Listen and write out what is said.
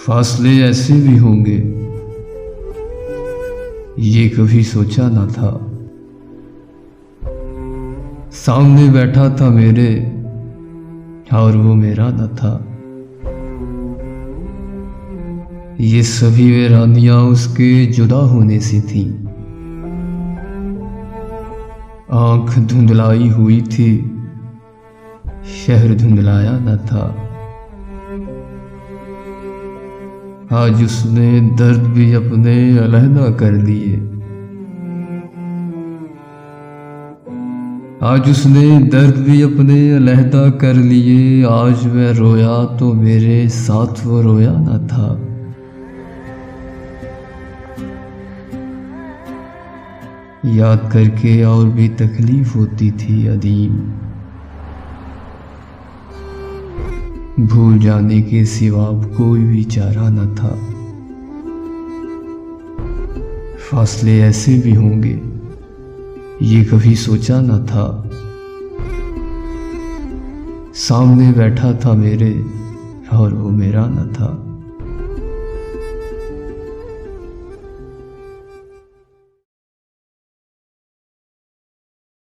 फासले ऐसे भी होंगे, ये कभी सोचा न था। सामने बैठा था मेरे और वो मेरा न था। ये सभी वीरानियां उसके जुदा होने से थी। आंख धुंधलाई हुई थी, शहर धुंधलाया न था। आज उसने दर्द भी अपने अलहदा कर दिए। आज उसने दर्द भी अपने अलहदा कर लिए। आज मैं रोया तो मेरे साथ वो रोया न था। याद करके और भी तकलीफ होती थी अदीम। भूल जाने के सिवा कोई भी चारा न था। फासले ऐसे भी होंगे, ये कभी सोचा न था। सामने बैठा था मेरे और वो मेरा न था।